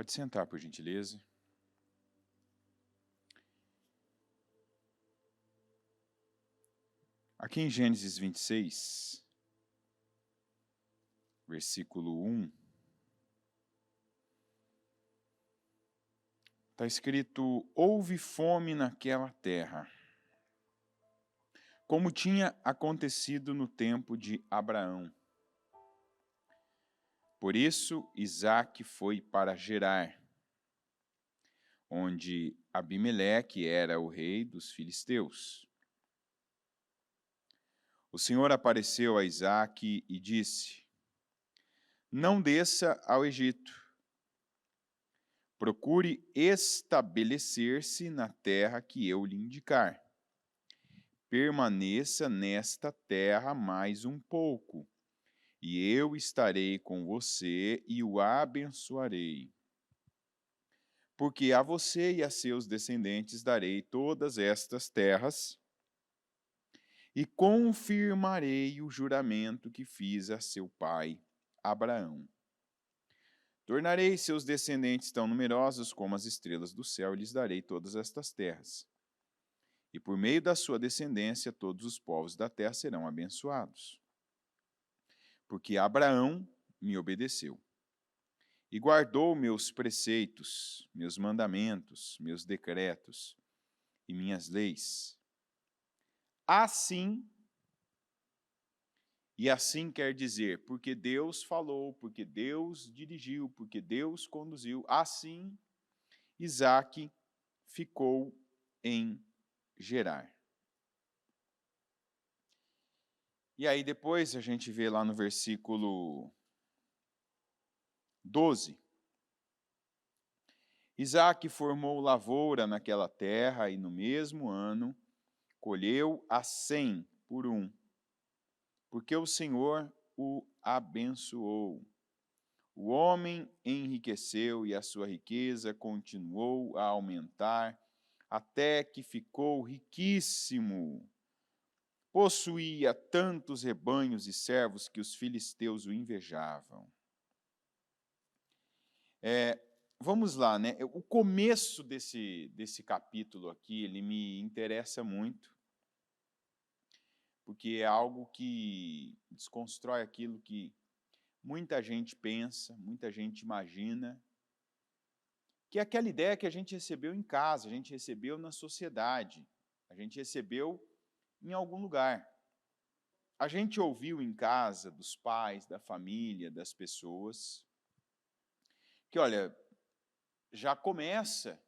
Pode sentar, por gentileza. Aqui em Gênesis 26, versículo 1, está escrito: houve fome naquela terra, como tinha acontecido no tempo de Abraão. Por isso, Isaque foi para Gerar, onde Abimeleque era o rei dos filisteus. O Senhor apareceu a Isaque e disse: não desça ao Egito. Procure estabelecer-se na terra que eu lhe indicar. Permaneça nesta terra mais um pouco, e eu estarei com você e o abençoarei. Porque a você e a seus descendentes darei todas estas terras, e confirmarei o juramento que fiz a seu pai, Abraão. Tornarei seus descendentes tão numerosos como as estrelas do céu, e lhes darei todas estas terras. E por meio da sua descendência, todos os povos da terra serão abençoados. Porque Abraão me obedeceu e guardou meus preceitos, meus mandamentos, meus decretos e minhas leis. Assim, e assim quer dizer, porque Deus falou, porque Deus dirigiu, porque Deus conduziu, assim Isaque ficou em Gerar. E aí depois a gente vê lá no versículo 12. Isaque formou lavoura naquela terra e no mesmo ano colheu a 100 por um, porque o Senhor o abençoou. O homem enriqueceu e a sua riqueza continuou a aumentar até que ficou riquíssimo. Possuía tantos rebanhos e servos que os filisteus o invejavam. Vamos lá, né? O começo desse capítulo aqui, ele me interessa muito, porque é algo que desconstrói aquilo que muita gente pensa, muita gente imagina, que é aquela ideia que a gente recebeu em casa, a gente recebeu na sociedade, a gente recebeu em algum lugar. A gente ouviu em casa dos pais, da família, das pessoas, que, olha, já começa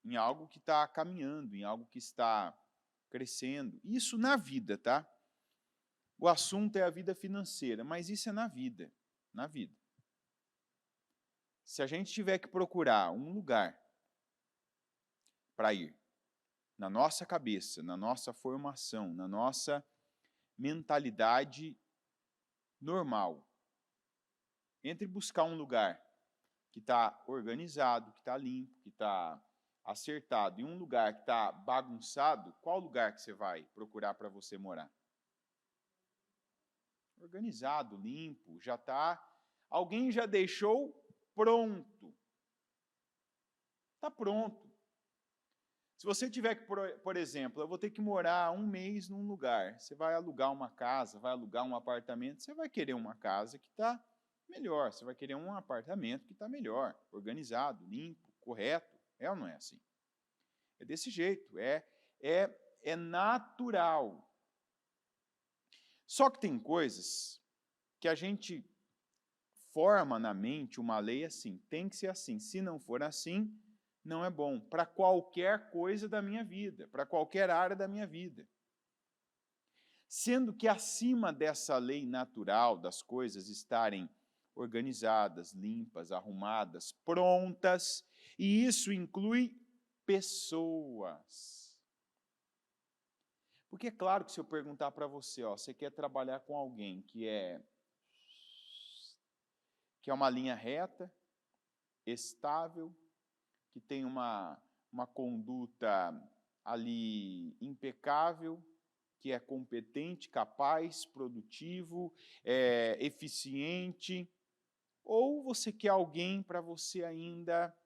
em algo que está caminhando, em algo que está crescendo. Isso na vida, tá? O assunto é a vida financeira, mas isso é na vida, na vida. Se a gente tiver que procurar um lugar para ir, na nossa cabeça, na nossa formação, na nossa mentalidade normal, entre buscar um lugar que está organizado, que está limpo, que está acertado, e um lugar que está bagunçado, qual lugar que você vai procurar para você morar? Organizado, limpo, já está. Alguém já deixou pronto. Está pronto. Se você tiver que, por exemplo, eu vou ter que morar um mês num lugar, você vai alugar uma casa, vai alugar um apartamento, você vai querer uma casa que está melhor, você vai querer um apartamento que está melhor, organizado, limpo, correto. É ou não é assim? É desse jeito, é natural. Só que tem coisas que a gente forma na mente uma lei assim, tem que ser assim. Se não for assim, não é bom para qualquer coisa da minha vida, para qualquer área da minha vida. Sendo que acima dessa lei natural das coisas estarem organizadas, limpas, arrumadas, prontas, e isso inclui pessoas. Porque é claro que se eu perguntar para você, ó, você quer trabalhar com alguém que é uma linha reta, estável, que tem uma conduta ali impecável, que é competente, capaz, produtivo, eficiente. ou você quer alguém para você ainda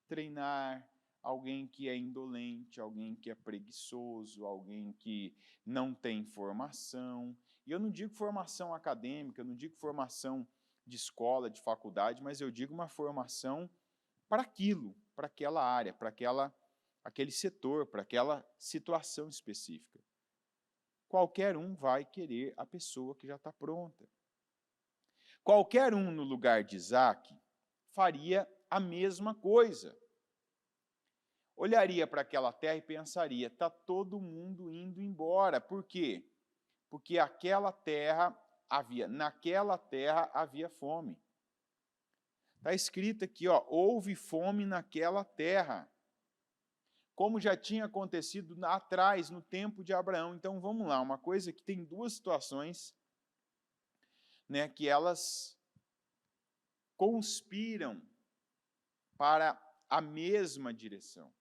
treinar, alguém que é indolente, alguém que é preguiçoso, alguém que não tem formação. E eu não digo formação acadêmica, eu não digo formação de escola, de faculdade, mas eu digo uma formação para aquilo, para aquela área, para aquele setor, para aquela situação específica. Qualquer um vai querer a pessoa que já está pronta. Qualquer um no lugar de Isaac faria a mesma coisa. Olharia para aquela terra e pensaria, está todo mundo indo embora. Por quê? Porque naquela terra havia fome. Está escrito aqui, ó, houve fome naquela terra. Como já tinha acontecido atrás, no tempo de Abraão. Então vamos lá, uma coisa que tem duas situações, né, que elas conspiram para a mesma direção.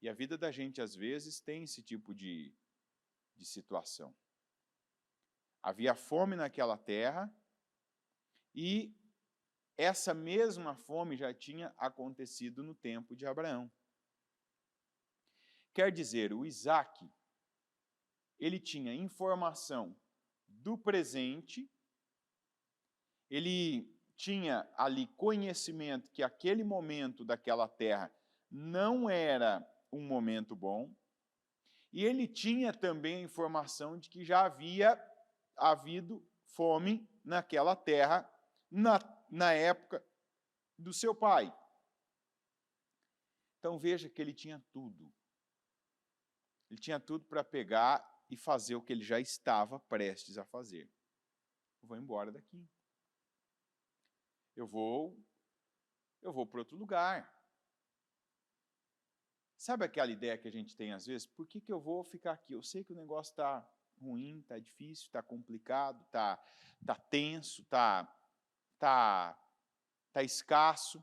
E a vida da gente, às vezes, tem esse tipo de situação. Havia fome naquela terra e essa mesma fome já tinha acontecido no tempo de Abraão. Quer dizer, o Isaac, ele tinha informação do presente, ele tinha ali conhecimento que aquele momento daquela terra não era um momento bom, e ele tinha também a informação de que já havia havido fome naquela terra na época do seu pai. Então veja que ele tinha tudo. Ele tinha tudo para pegar e fazer o que ele já estava prestes a fazer. Eu vou embora daqui. Eu vou para outro lugar. Sabe aquela ideia que a gente tem às vezes? Por que eu vou ficar aqui? Eu sei que o negócio está ruim, está difícil, está complicado, está tenso, está escasso.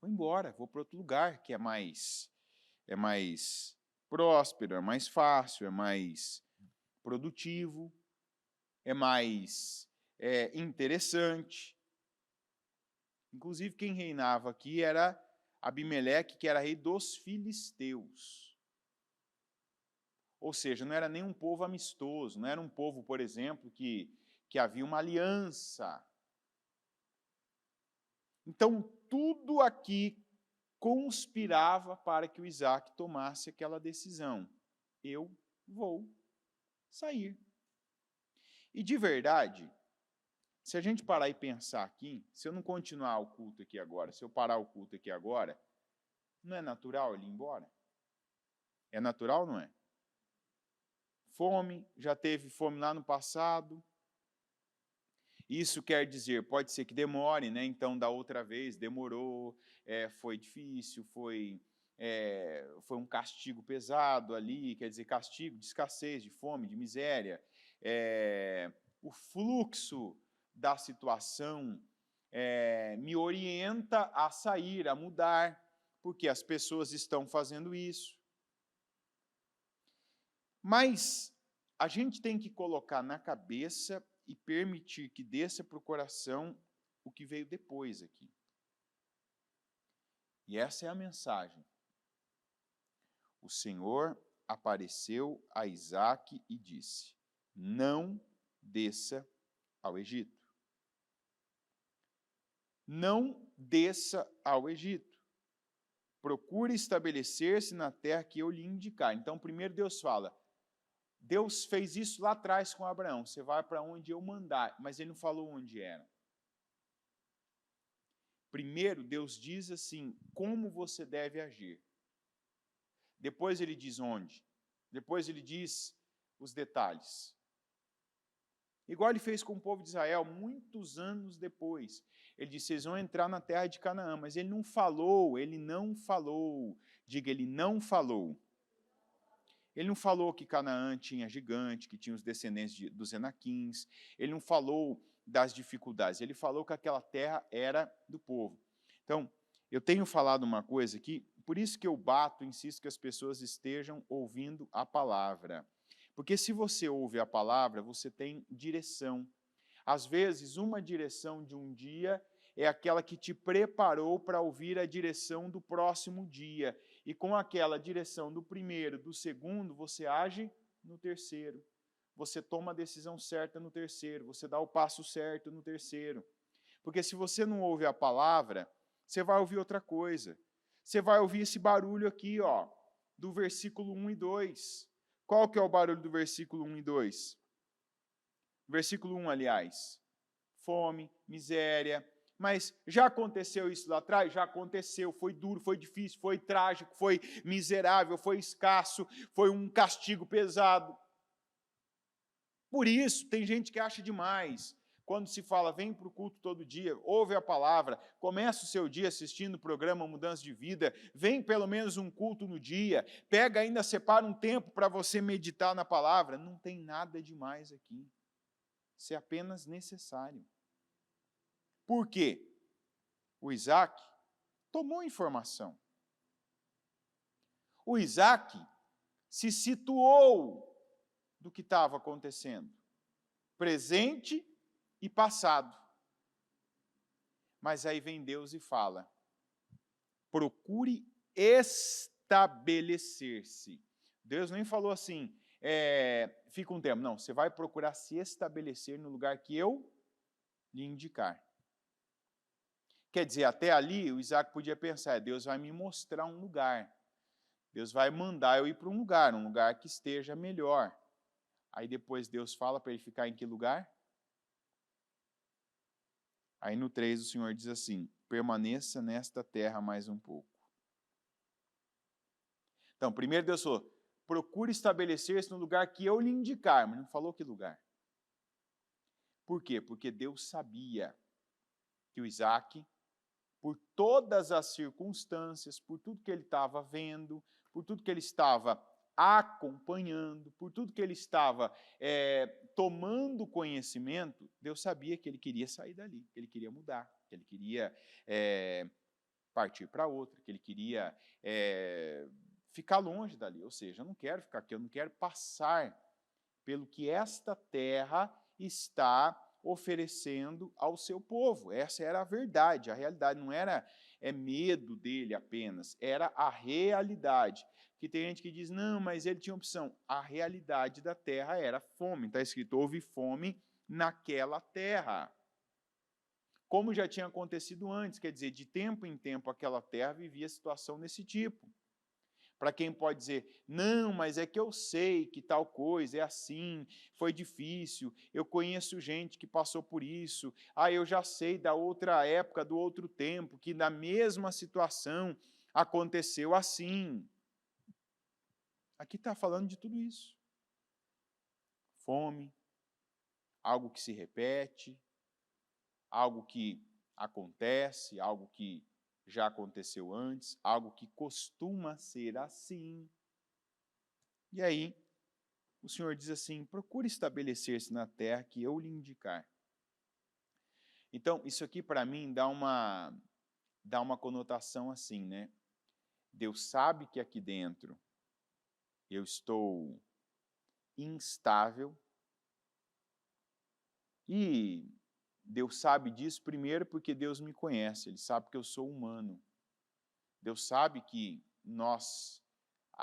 Vou embora, vou para outro lugar que é mais próspero, é mais fácil, é mais produtivo, é mais interessante. Inclusive, quem reinava aqui era Abimeleque, que era rei dos filisteus. Ou seja, não era nem um povo amistoso, não era um povo, por exemplo, que havia uma aliança. Então, tudo aqui conspirava para que o Isaac tomasse aquela decisão. Eu vou sair. E de verdade, se a gente parar e pensar aqui, se eu não continuar o culto aqui agora, se eu parar o culto aqui agora, não é natural ele ir embora? É natural ou não é? Fome, já teve fome lá no passado. Isso quer dizer, pode ser que demore, né? Então, da outra vez, demorou, foi difícil, foi um castigo pesado ali, quer dizer, castigo de escassez, de fome, de miséria. O fluxo da situação me orienta a sair, a mudar, porque as pessoas estão fazendo isso. Mas a gente tem que colocar na cabeça e permitir que desça para o coração o que veio depois aqui. E essa é a mensagem. O Senhor apareceu a Isaque e disse: não desça ao Egito. Não desça ao Egito. Procure estabelecer-se na terra que eu lhe indicar. Então, primeiro Deus fala, Deus fez isso lá atrás com Abraão, você vai para onde eu mandar, mas ele não falou onde era. Primeiro, Deus diz assim, como você deve agir. Depois ele diz onde. Depois ele diz os detalhes. Igual ele fez com o povo de Israel, muitos anos depois. Ele disse, vocês vão entrar na terra de Canaã, mas ele não falou. Diga, ele não falou. Ele não falou que Canaã tinha gigante, que tinha os descendentes dos Enaquins. Ele não falou das dificuldades. Ele falou que aquela terra era do povo. Então, eu tenho falado uma coisa aqui, por isso que eu insisto que as pessoas estejam ouvindo a palavra. Porque se você ouve a palavra, você tem direção. Às vezes, uma direção de um dia é aquela que te preparou para ouvir a direção do próximo dia. E com aquela direção do primeiro, do segundo, você age no terceiro. Você toma a decisão certa no terceiro, você dá o passo certo no terceiro. Porque se você não ouve a palavra, você vai ouvir outra coisa. Você vai ouvir esse barulho aqui, ó, do versículo 1 e 2. Qual que é o barulho do versículo 1 e 2? Versículo 1, aliás. Fome, miséria. Mas já aconteceu isso lá atrás? Já aconteceu. Foi duro, foi difícil, foi trágico, foi miserável, foi escasso, foi um castigo pesado. Por isso, tem gente que acha demais. Quando se fala, vem para o culto todo dia, ouve a palavra, começa o seu dia assistindo o programa Mudança de Vida, vem pelo menos um culto no dia, pega ainda, separa um tempo para você meditar na palavra. Não tem nada demais aqui. Isso é apenas necessário. Por quê? O Isaac tomou informação. O Isaac se situou do que estava acontecendo. Presente e passado. Mas aí vem Deus e fala, procure estabelecer-se. Deus nem falou assim, fica um tempo. Não, você vai procurar se estabelecer no lugar que eu lhe indicar. Quer dizer, até ali o Isaac podia pensar, Deus vai me mostrar um lugar. Deus vai mandar eu ir para um lugar que esteja melhor. Aí depois Deus fala para ele ficar em que lugar? Aí no 3 o Senhor diz assim, permaneça nesta terra mais um pouco. Então, primeiro Deus falou, procure estabelecer-se no lugar que eu lhe indicar, mas não falou que lugar. Por quê? Porque Deus sabia que o Isaac, por todas as circunstâncias, por tudo que ele estava vendo, por tudo que ele estava acompanhando, por tudo que ele estava tomando conhecimento, Deus sabia que ele queria sair dali, que ele queria mudar, que ele queria partir para outra, que ele queria ficar longe dali. Ou seja, eu não quero ficar aqui, eu não quero passar pelo que esta terra está oferecendo ao seu povo. Essa era a verdade, a realidade. Não era medo dele apenas, era a realidade. Que tem gente que diz, não, mas ele tinha opção. A realidade da terra era fome. Está escrito, houve fome naquela terra. Como já tinha acontecido antes, quer dizer, de tempo em tempo aquela terra vivia situação desse tipo. Para quem pode dizer, não, mas é que eu sei que tal coisa é assim, foi difícil, eu conheço gente que passou por isso, eu já sei da outra época, do outro tempo, que na mesma situação aconteceu assim. Aqui está falando de tudo isso. Fome, algo que se repete, algo que acontece, algo que já aconteceu antes, algo que costuma ser assim. E aí, o Senhor diz assim, procure estabelecer-se na terra que eu lhe indicar. Então, isso aqui para mim dá uma conotação assim, né? Deus sabe que aqui dentro eu estou instável e Deus sabe disso primeiro porque Deus me conhece, Ele sabe que eu sou humano. Deus sabe que nós,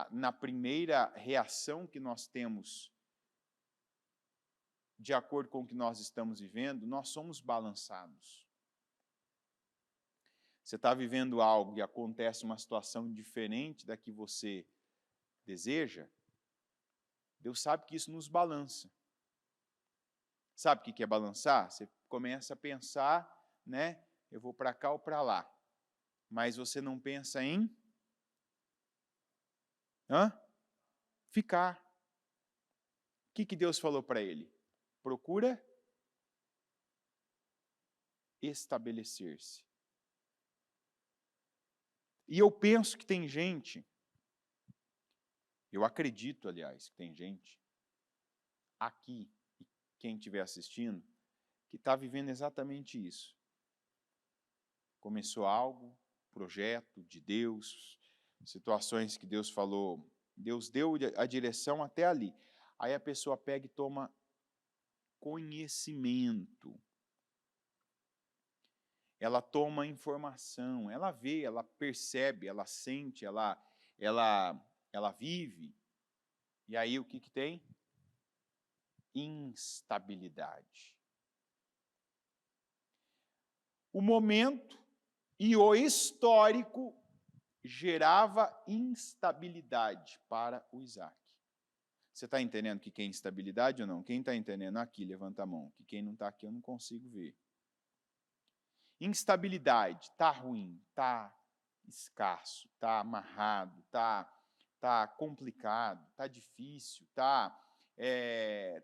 na primeira reação que nós temos, de acordo com o que nós estamos vivendo, nós somos balançados. Você está vivendo algo e acontece uma situação diferente da que você deseja, Deus sabe que isso nos balança. Sabe o que é balançar? Você começa a pensar, né? Eu vou para cá ou para lá. Mas você não pensa em ficar. O que Deus falou para ele? Procura estabelecer-se. E eu penso que tem gente, eu acredito, aliás, que tem gente aqui, e quem estiver assistindo, que está vivendo exatamente isso. Começou algo, projeto de Deus, situações que Deus falou, Deus deu a direção até ali. Aí a pessoa pega e toma conhecimento. Ela toma informação, ela vê, ela percebe, ela sente, ela vive. E aí o que tem? Instabilidade. O momento e o histórico gerava instabilidade para o Isaac. Você está entendendo o que é instabilidade ou não? Quem está entendendo aqui, levanta a mão. Que quem não está aqui eu não consigo ver. Instabilidade, está ruim, está escasso, está amarrado, tá complicado, está difícil,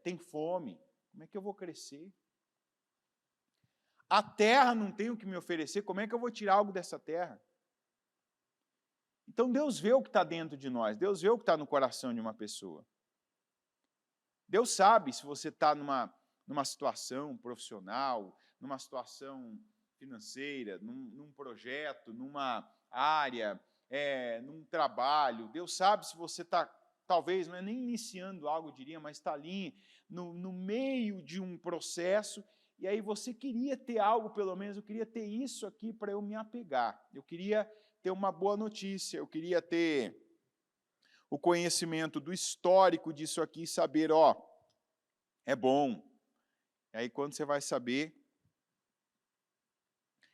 tem fome. Como é que eu vou crescer? A terra não tem o que me oferecer, como é que eu vou tirar algo dessa terra? Então Deus vê o que está dentro de nós, Deus vê o que está no coração de uma pessoa. Deus sabe se você está numa situação profissional, numa situação financeira, num projeto, numa área, num trabalho. Deus sabe se você está, talvez, não é nem iniciando algo, eu diria, mas está ali no meio de um processo, e aí você queria ter algo, pelo menos, eu queria ter isso aqui para eu me apegar. Eu queria ter uma boa notícia, eu queria ter o conhecimento do histórico disso aqui e saber, é bom. E aí quando você vai saber,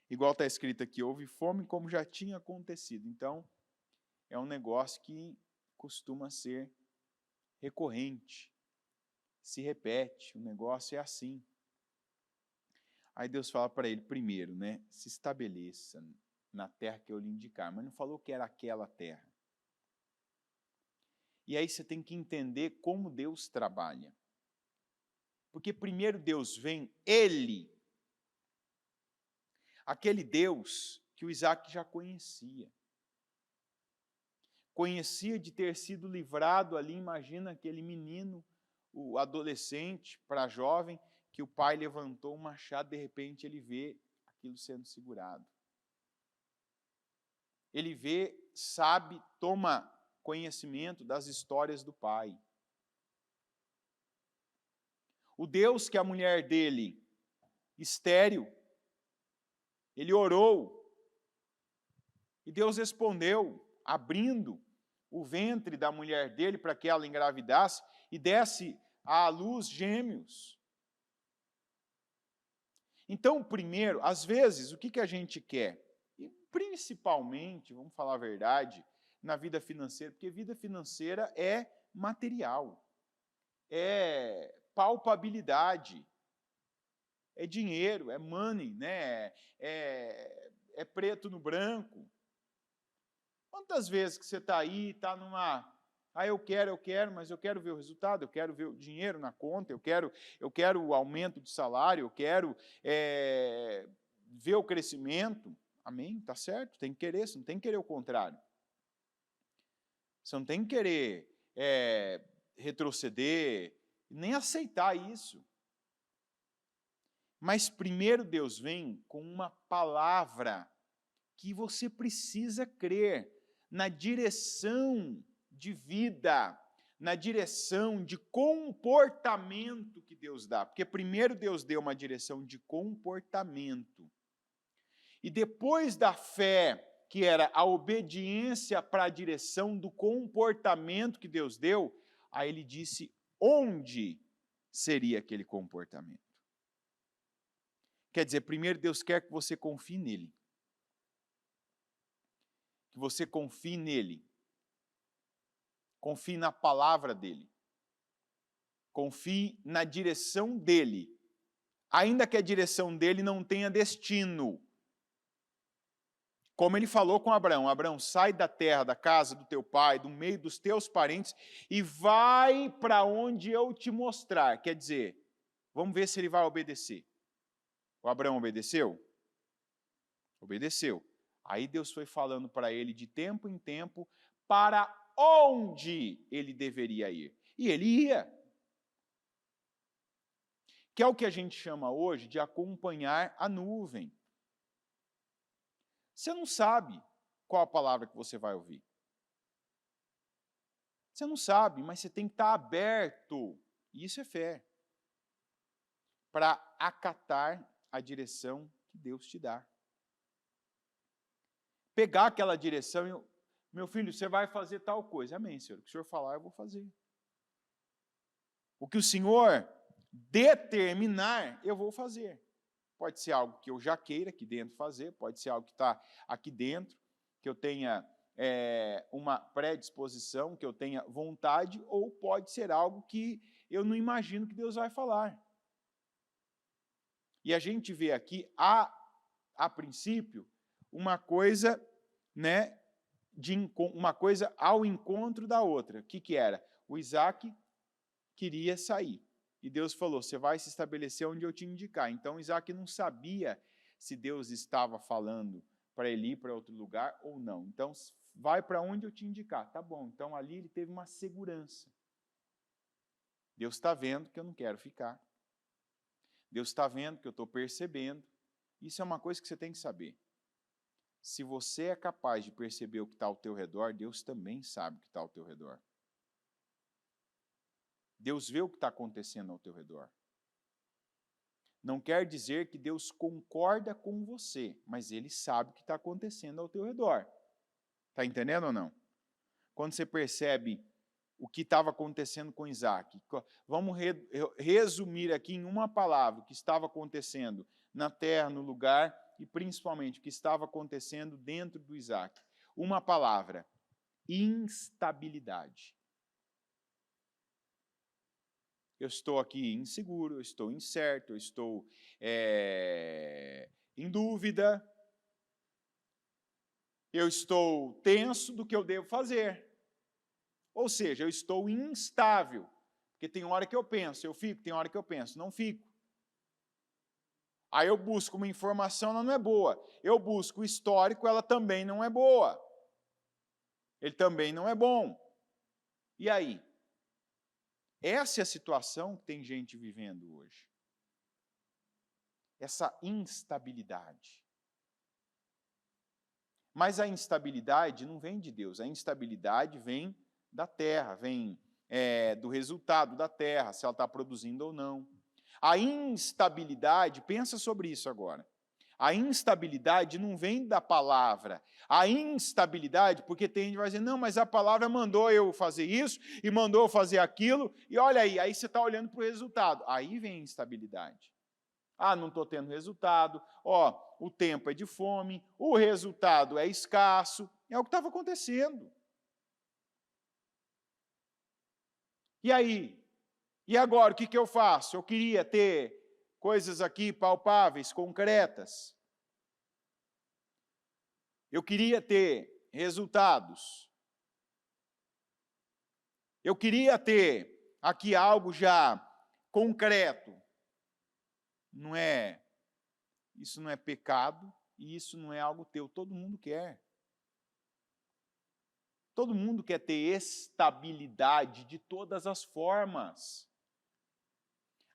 igual está escrito aqui, houve fome como já tinha acontecido. Então, é um negócio que costuma ser recorrente, se repete, o negócio é assim. Aí Deus fala para ele, primeiro, se estabeleça na terra que eu lhe indicar, mas não falou que era aquela terra. E aí você tem que entender como Deus trabalha. Porque primeiro Deus vem, Ele, aquele Deus que o Isaac já conhecia. Conhecia de ter sido livrado ali, imagina aquele menino, o adolescente para jovem, que o pai levantou um machado, de repente ele vê aquilo sendo segurado. Ele vê, sabe, toma conhecimento das histórias do pai. O Deus que a mulher dele, estéril, ele orou, e Deus respondeu, abrindo o ventre da mulher dele para que ela engravidasse e desse à luz gêmeos. Então, primeiro, às vezes, o que a gente quer? E principalmente, vamos falar a verdade, na vida financeira, porque vida financeira é material, é palpabilidade, é dinheiro, é money, é preto no branco. Quantas vezes que você está aí, está numa... eu quero, mas eu quero ver o resultado, eu quero ver o dinheiro na conta, eu quero o aumento de salário, eu quero ver o crescimento. Amém? Está certo? Tem que querer, você não tem que querer o contrário. Você não tem que querer retroceder, nem aceitar isso. Mas primeiro Deus vem com uma palavra que você precisa crer na direção de vida, na direção de comportamento que Deus dá. Porque primeiro Deus deu uma direção de comportamento. E depois da fé, que era a obediência para a direção do comportamento que Deus deu, aí ele disse onde seria aquele comportamento. Quer dizer, primeiro Deus quer que você confie nele. Que você confie nele. Confie na palavra dele. Confie na direção dele. Ainda que a direção dele não tenha destino. Como ele falou com Abraão, Abraão, sai da terra, da casa do teu pai, do meio dos teus parentes e vai para onde eu te mostrar. Quer dizer, vamos ver se ele vai obedecer. O Abraão obedeceu? Obedeceu. Aí Deus foi falando para ele de tempo em tempo para onde ele deveria ir. E ele ia. Que é o que a gente chama hoje de acompanhar a nuvem. Você não sabe qual a palavra que você vai ouvir. Você não sabe, mas você tem que estar aberto. E isso é fé. para acatar a direção que Deus te dá. Pegar aquela direção e, meu filho, você vai fazer tal coisa. Amém, Senhor. O que o Senhor falar, eu vou fazer. O que o Senhor determinar, eu vou fazer. Pode ser algo que eu já queira aqui dentro fazer, pode ser algo que está aqui dentro, que eu tenha uma predisposição, que eu tenha vontade, ou pode ser algo que eu não imagino que Deus vai falar. E a gente vê aqui, a princípio, uma coisa, né, uma coisa ao encontro da outra. O que era? O Isaac queria sair. E Deus falou, você vai se estabelecer onde eu te indicar. Então Isaac não sabia se Deus estava falando para ele ir para outro lugar ou não. Então vai para onde eu te indicar. Tá bom, então ali ele teve uma segurança. Deus está vendo que eu não quero ficar. Deus está vendo que eu estou percebendo. Isso é uma coisa que você tem que saber. Se você é capaz de perceber o que está ao teu redor, Deus também sabe o que está ao teu redor. Deus vê o que está acontecendo ao teu redor. Não quer dizer que Deus concorda com você, mas Ele sabe o que está acontecendo ao teu redor. Está entendendo ou não? Quando você percebe o que estava acontecendo com Isaac, vamos resumir aqui em uma palavra o que estava acontecendo na terra, no lugar, e principalmente o que estava acontecendo dentro do Isaac. Uma palavra, instabilidade. Eu estou aqui inseguro, eu estou incerto, eu estou em dúvida, eu estou tenso do que eu devo fazer. Ou seja, eu estou instável, porque tem hora que eu penso, eu fico, tem hora que eu penso, não fico. Aí eu busco uma informação, ela não é boa. Eu busco o histórico, ela também não é boa. Ele também não é bom. E aí? Essa é a situação que tem gente vivendo hoje. Essa instabilidade. Mas a instabilidade não vem de Deus, a instabilidade vem da terra, vem do resultado da terra, se ela está produzindo ou não. A instabilidade, pensa sobre isso agora. A instabilidade não vem da palavra. A instabilidade, porque tem gente que vai dizer, não, mas a palavra mandou eu fazer isso e mandou eu fazer aquilo, e olha aí você está olhando para o resultado. Aí vem a instabilidade. Ah, não estou tendo resultado, o tempo é de fome, o resultado é escasso, é o que estava acontecendo. E aí? E agora, o que eu faço? Eu queria ter coisas aqui palpáveis, concretas. Eu queria ter resultados. Eu queria ter aqui algo já concreto. Não é, isso não é pecado e isso não é algo teu. Todo mundo quer. Todo mundo quer ter estabilidade de todas as formas.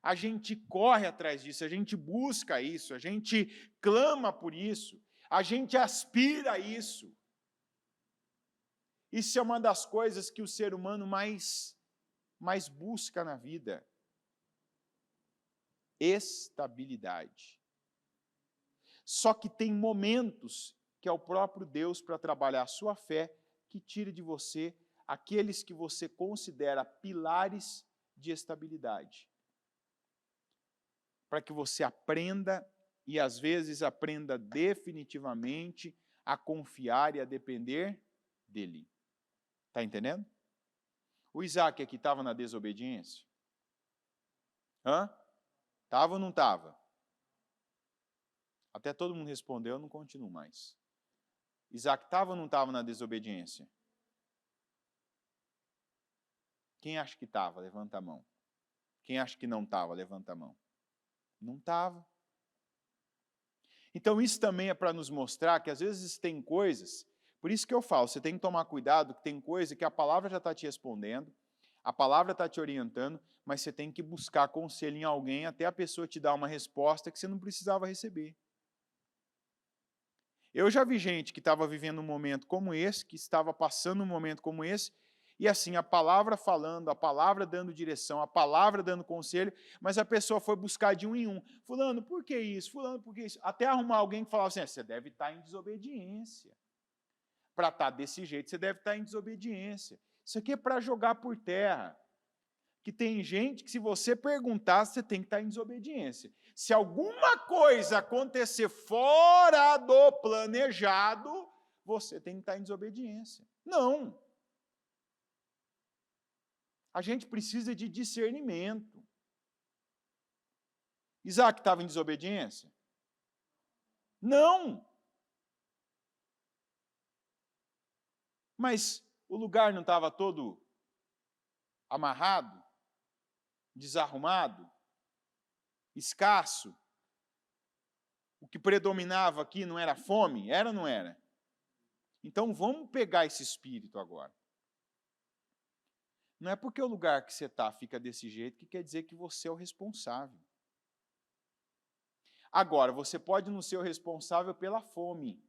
A gente corre atrás disso, a gente busca isso, a gente clama por isso, a gente aspira a isso. Isso é uma das coisas que o ser humano mais busca na vida. Estabilidade. Só que tem momentos que é o próprio Deus, para trabalhar a sua fé, que tira de você aqueles que você considera pilares de estabilidade. Para que você aprenda, e às vezes aprenda definitivamente, a confiar e a depender dele. Está entendendo? O Isaac aqui estava na desobediência? Estava ou não estava? Até todo mundo respondeu, eu não continuo mais. Isaac estava ou não estava na desobediência? Quem acha que estava? Levanta a mão. Quem acha que não estava? Levanta a mão. Não estava. Então isso também é para nos mostrar que às vezes tem coisas, por isso que eu falo, você tem que tomar cuidado, que tem coisa que a palavra já está te respondendo, a palavra está te orientando, mas você tem que buscar conselho em alguém até a pessoa te dar uma resposta que você não precisava receber. Eu já vi gente que estava vivendo um momento como esse, que estava passando um momento como esse, E assim, a palavra falando, a palavra dando direção, a palavra dando conselho, mas a pessoa foi buscar de um em um. Fulano, por que isso? Fulano, por que isso? Até arrumar alguém que falava assim, você deve estar em desobediência. Para estar desse jeito, você deve estar em desobediência. Isso aqui é para jogar por terra. Que tem gente que, se você perguntar, você tem que estar em desobediência. Se alguma coisa acontecer fora do planejado, você tem que estar em desobediência. Não. A gente precisa de discernimento. Isaac estava em desobediência? Não. Mas o lugar não estava todo amarrado, desarrumado, escasso? O que predominava aqui não era fome? Era ou não era? Então vamos pegar esse espírito agora. Não é porque o lugar que você está fica desse jeito que quer dizer que você é o responsável. Agora, você pode não ser o responsável pela fome,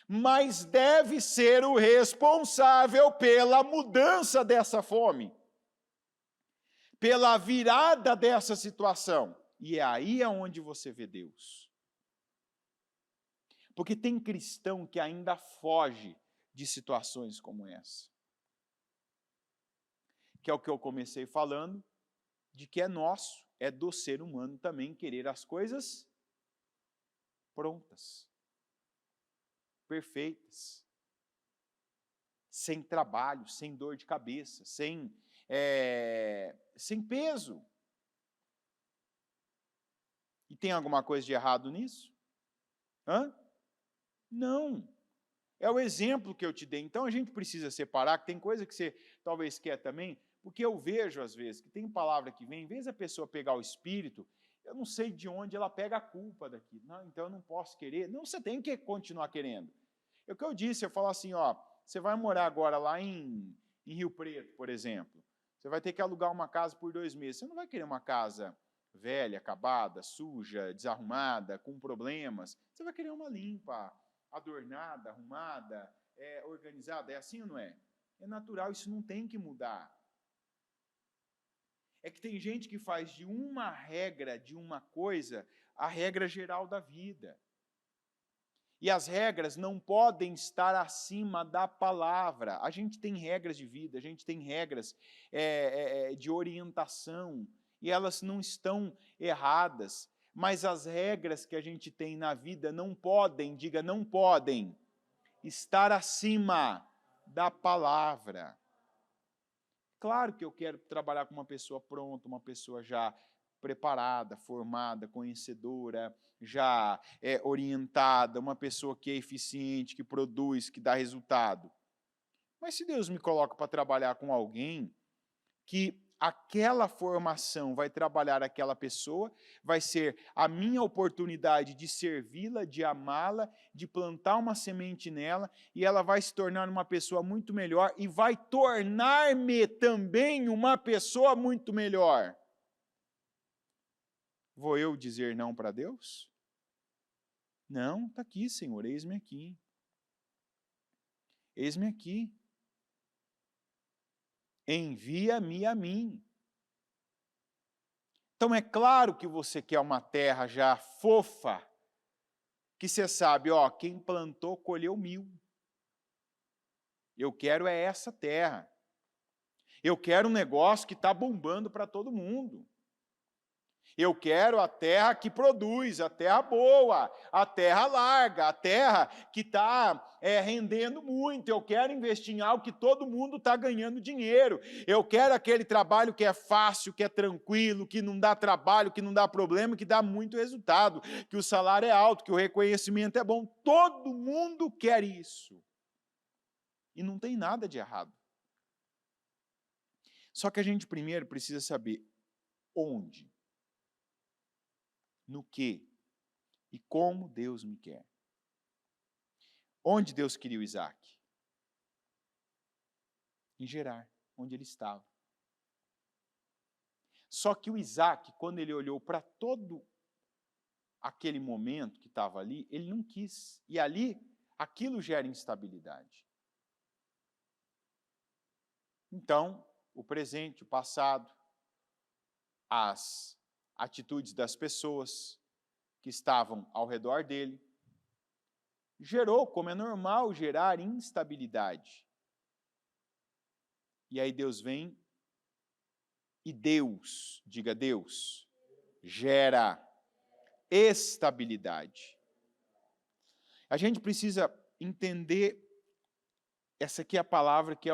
mas deve ser o responsável pela mudança dessa fome, pela virada dessa situação. E é aí onde você vê Deus. Porque tem cristão que ainda foge de situações como essa. Que é o que eu comecei falando, de que é nosso, é do ser humano também querer as coisas prontas, perfeitas, sem trabalho, sem dor de cabeça, sem peso. E tem alguma coisa de errado nisso? Hã? Não. É o exemplo que eu te dei. Então a gente precisa separar, que tem coisa que você talvez quer também, porque eu vejo às vezes que tem palavra que vem, em vez da pessoa pegar o espírito, eu não sei de onde ela pega a culpa daqui. Não, então eu não posso querer. Não, você tem que continuar querendo. É o que eu disse, eu falo assim, ó, você vai morar agora lá em Rio Preto, por exemplo. Você vai ter que alugar uma casa por 2 meses. Você não vai querer uma casa velha, acabada, suja, desarrumada, com problemas. Você vai querer uma limpa, adornada, arrumada, organizada. É assim ou não é? É natural, isso não tem que mudar. É que tem gente que faz de uma regra, de uma coisa, a regra geral da vida. E as regras não podem estar acima da palavra. A gente tem regras de vida, a gente tem regras de orientação, e elas não estão erradas. Mas as regras que a gente tem na vida não podem, diga, não podem, estar acima da palavra. Claro que eu quero trabalhar com uma pessoa pronta, uma pessoa já preparada, formada, conhecedora, já orientada, uma pessoa que é eficiente, que produz, que dá resultado. Mas se Deus me coloca para trabalhar com alguém que aquela formação vai trabalhar aquela pessoa, vai ser a minha oportunidade de servi-la, de amá-la, de plantar uma semente nela, e ela vai se tornar uma pessoa muito melhor e vai tornar-me também uma pessoa muito melhor. Vou eu dizer não para Deus? Não, está aqui, Senhor, eis-me aqui. Eis-me aqui. Envia-me a mim. Então é claro que você quer uma terra já fofa, que você sabe, ó, quem plantou colheu 1000. Eu quero é essa terra. Eu quero um negócio que está bombando para todo mundo. Eu quero a terra que produz, a terra boa, a terra larga, a terra que está rendendo muito. Eu quero investir em algo que todo mundo está ganhando dinheiro. Eu quero aquele trabalho que é fácil, que é tranquilo, que não dá trabalho, que não dá problema, que dá muito resultado, que o salário é alto, que o reconhecimento é bom. Todo mundo quer isso. E não tem nada de errado. Só que a gente primeiro precisa saber onde, no que e como Deus me quer. Onde Deus queria o Isaac? Em Gerar, onde ele estava. Só que o Isaac, quando ele olhou para todo aquele momento que estava ali, ele não quis. E ali, aquilo gera instabilidade. Então, o presente, o passado, as atitudes das pessoas que estavam ao redor dele, gerou, como é normal gerar, instabilidade. E aí Deus vem e Deus, diga Deus, gera estabilidade. A gente precisa entender, essa aqui é a palavra que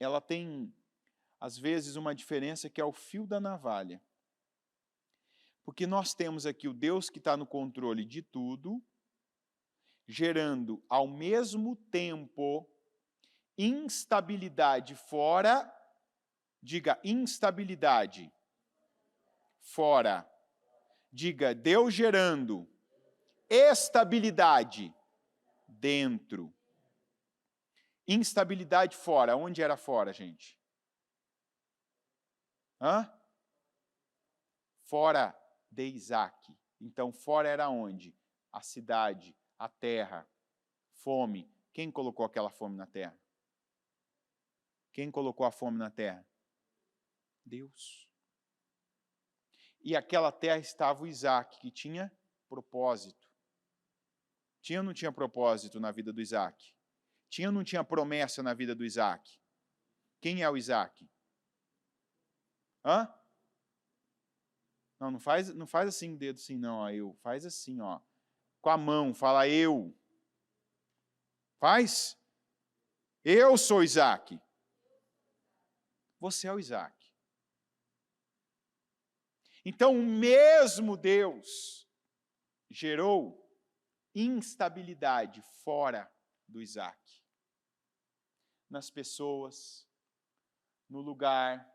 ela tem, às vezes, uma diferença que é o fio da navalha. Porque nós temos aqui o Deus que está no controle de tudo, gerando ao mesmo tempo instabilidade fora, diga instabilidade fora, diga Deus gerando estabilidade dentro. Instabilidade fora, onde era fora, gente? Fora de Isaac. Então, fora era onde? A cidade, a terra, fome. Quem colocou aquela fome na terra? Quem colocou a fome na terra? Deus. E aquela terra estava o Isaac, que tinha propósito. Tinha ou não tinha propósito na vida do Isaac? Tinha ou não tinha promessa na vida do Isaac? Quem é o Isaac? Não faz assim o dedo assim, não, ó, eu. Faz assim, ó. Com a mão, fala eu. Faz? Eu sou Isaac. Você é o Isaac. Então, o mesmo Deus gerou instabilidade fora do Isaac. Nas pessoas, no lugar.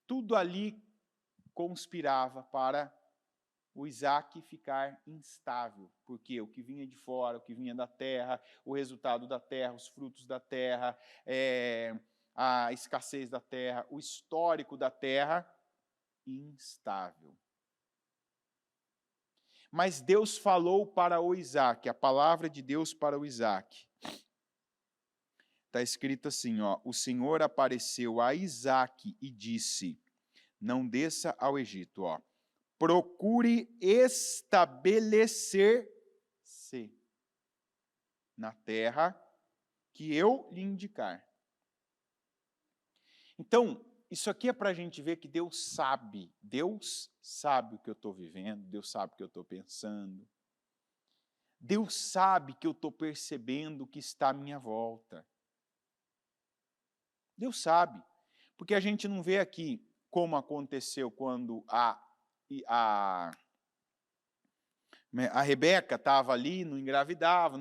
Tudo ali conspirava para o Isaac ficar instável, porque o que vinha de fora, o que vinha da terra, o resultado da terra, os frutos da terra, a escassez da terra, o histórico da terra, instável. Mas Deus falou para o Isaac, a palavra de Deus para o Isaac. Está escrito assim, ó, o Senhor apareceu a Isaac e disse, não desça ao Egito, ó. Procure estabelecer-se na terra que eu lhe indicar. Então, isso aqui é para a gente ver que Deus sabe o que eu estou vivendo, Deus sabe o que eu estou pensando, Deus sabe que eu estou percebendo o que está à minha volta. Deus sabe, porque a gente não vê aqui como aconteceu quando a Rebeca estava ali, não engravidava,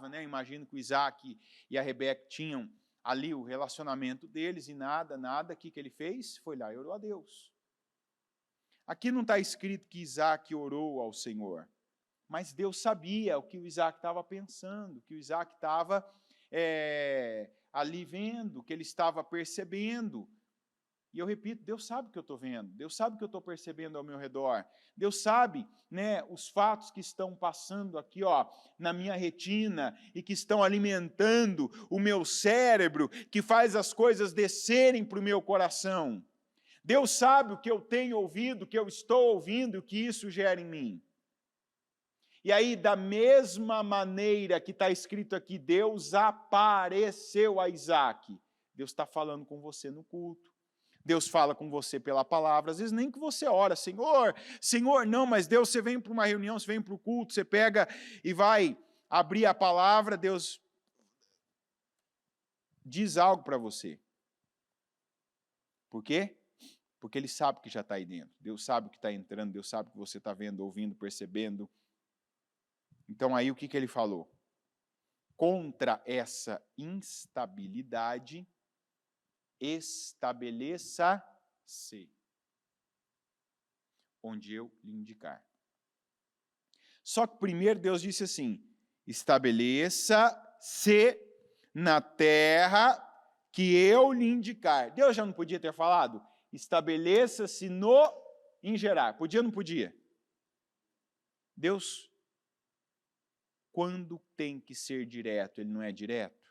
né? Imagino que o Isaac e a Rebeca tinham ali o relacionamento deles e nada, o que ele fez? Foi lá e orou a Deus. Aqui não está escrito que Isaac orou ao Senhor, mas Deus sabia o que o Isaac estava pensando, que o Isaac estava ali vendo, que ele estava percebendo. E eu repito, Deus sabe o que eu estou vendo, Deus sabe o que eu estou percebendo ao meu redor, Deus sabe, né, os fatos que estão passando aqui, ó, na minha retina e que estão alimentando o meu cérebro, que faz as coisas descerem para o meu coração. Deus sabe o que eu tenho ouvido, o que eu estou ouvindo e o que isso gera em mim. E aí, da mesma maneira que está escrito aqui, Deus apareceu a Isaac. Deus está falando com você no culto. Deus fala com você pela palavra, às vezes nem que você ora, Senhor, não, mas Deus, você vem para uma reunião, você vem para o culto, você pega e vai abrir a palavra, Deus diz algo para você. Por quê? Porque Ele sabe que já está aí dentro, Deus sabe o que está entrando, Deus sabe o que você está vendo, ouvindo, percebendo. Então aí o que Ele falou? Contra essa instabilidade, estabeleça-se onde eu lhe indicar. Só que primeiro Deus disse assim, estabeleça-se na terra que eu lhe indicar. Deus já não podia ter falado? Estabeleça-se em Gerar. Podia ou não podia? Deus, quando tem que ser direto, Ele não é direto?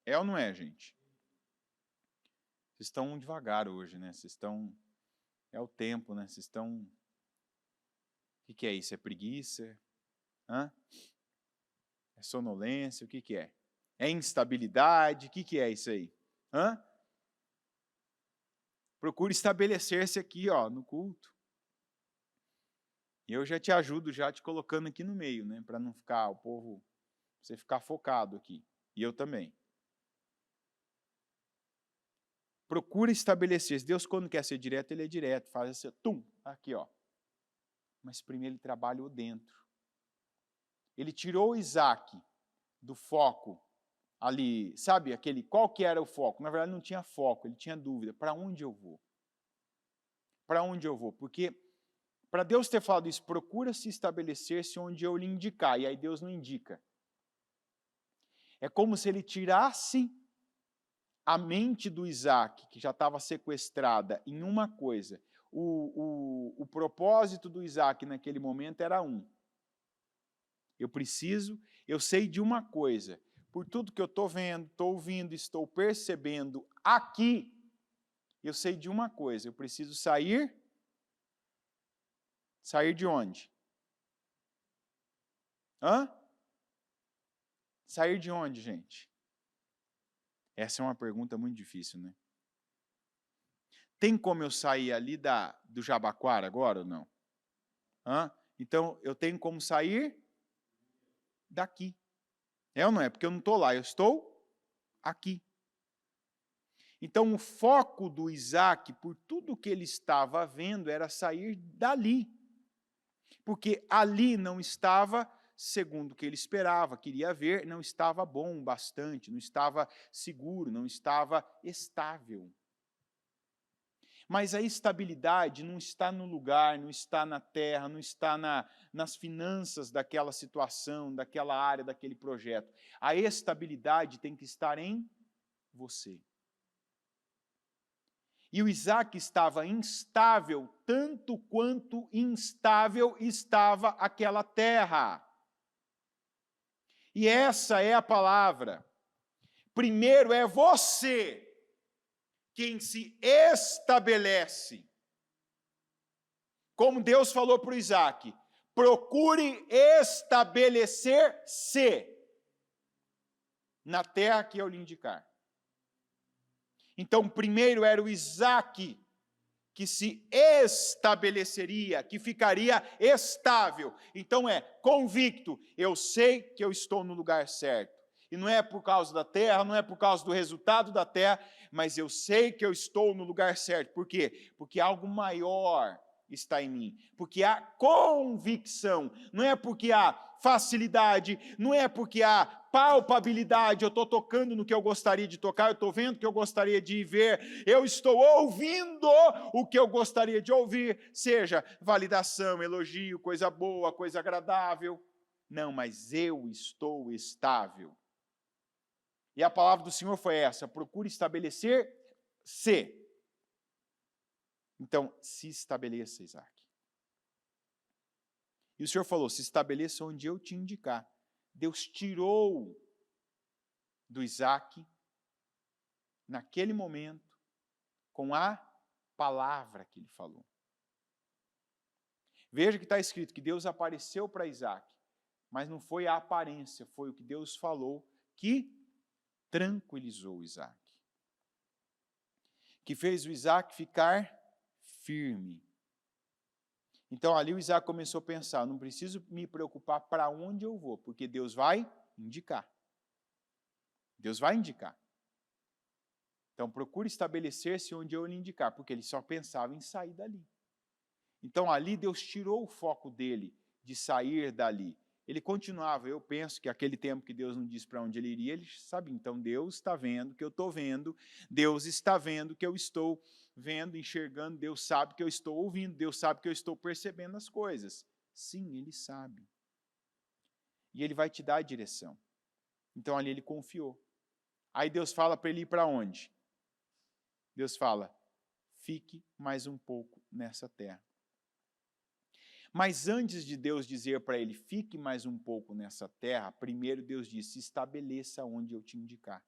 É ou não é, gente? Vocês estão devagar hoje, né? Vocês estão... É o tempo, né? Vocês estão... O que é isso? É preguiça? Hã? É sonolência? O que é? É instabilidade? O que é isso aí? Hã? Procure estabelecer-se aqui, ó, no culto. E eu já te ajudo, já te colocando aqui no meio, né? Para não ficar o povo... Você ficar focado aqui. E eu também. Procura estabelecer. Deus, quando quer ser direto, ele é direto. Faz assim, tum, aqui, ó. Mas primeiro ele trabalha o dentro. Ele tirou Isaac do foco ali, sabe, aquele, qual que era o foco? Na verdade não tinha foco, ele tinha dúvida, para onde eu vou? Para onde eu vou? Porque para Deus ter falado isso, procura se estabelecer-se onde eu lhe indicar, e aí Deus não indica. É como se ele tirasse a mente do Isaac, que já estava sequestrada, em uma coisa. O propósito do Isaac naquele momento era um. Eu sei de uma coisa, por tudo que eu estou vendo, estou ouvindo, estou percebendo aqui, eu sei de uma coisa, eu preciso sair de onde? Hã? Sair de onde, gente? Essa é uma pergunta muito difícil, né? Tem como eu sair ali do Jabaquara agora ou não? Hã? Então, eu tenho como sair daqui. É ou não é? Porque eu não estou lá, eu estou aqui. Então, o foco do Isaac, por tudo que ele estava vendo, era sair dali. Porque ali não estava, segundo o que ele esperava, queria ver, não estava bom o bastante, não estava seguro, não estava estável. Mas a estabilidade não está no lugar, não está na terra, não está nas finanças daquela situação, daquela área, daquele projeto. A estabilidade tem que estar em você. E o Isaac estava instável, tanto quanto instável estava aquela terra. E essa é a palavra. Primeiro é você quem se estabelece. Como Deus falou para o Isaac, procure estabelecer-se na terra que eu lhe indicar. Então, primeiro era o Isaac que se estabeleceria, que ficaria estável. Então é convicto, eu sei que eu estou no lugar certo. E não é por causa da terra, não é por causa do resultado da terra, mas eu sei que eu estou no lugar certo. Por quê? Porque algo maior está em mim. Porque há convicção, não é porque há facilidade, não é porque há palpabilidade, eu estou tocando no que eu gostaria de tocar, eu estou vendo o que eu gostaria de ver, eu estou ouvindo o que eu gostaria de ouvir, seja validação, elogio, coisa boa, coisa agradável. Não, mas eu estou estável. E a palavra do Senhor foi essa, procure estabelecer-se. Então, se estabeleça, Isaac. E o Senhor falou, se estabeleça onde eu te indicar. Deus tirou do Isaac, naquele momento, com a palavra que ele falou. Veja que está escrito que Deus apareceu para Isaac, mas não foi a aparência, foi o que Deus falou que tranquilizou Isaac. Que fez o Isaac ficar firme. Então ali o Isaac começou a pensar, não preciso me preocupar para onde eu vou, porque Deus vai indicar. Deus vai indicar. Então procure estabelecer-se onde eu lhe indicar, porque ele só pensava em sair dali. Então ali Deus tirou o foco dele de sair dali. Ele continuava, eu penso que aquele tempo que Deus não disse para onde ele iria, ele sabia, então Deus está vendo que eu estou vendo, Deus está vendo que eu estou vendo, enxergando, Deus sabe que eu estou ouvindo, Deus sabe que eu estou percebendo as coisas. Sim, ele sabe. E ele vai te dar a direção. Então ali ele confiou. Aí Deus fala para ele ir para onde? Deus fala, fique mais um pouco nessa terra. Mas antes de Deus dizer para ele, fique mais um pouco nessa terra, primeiro Deus disse, estabeleça onde eu te indicar.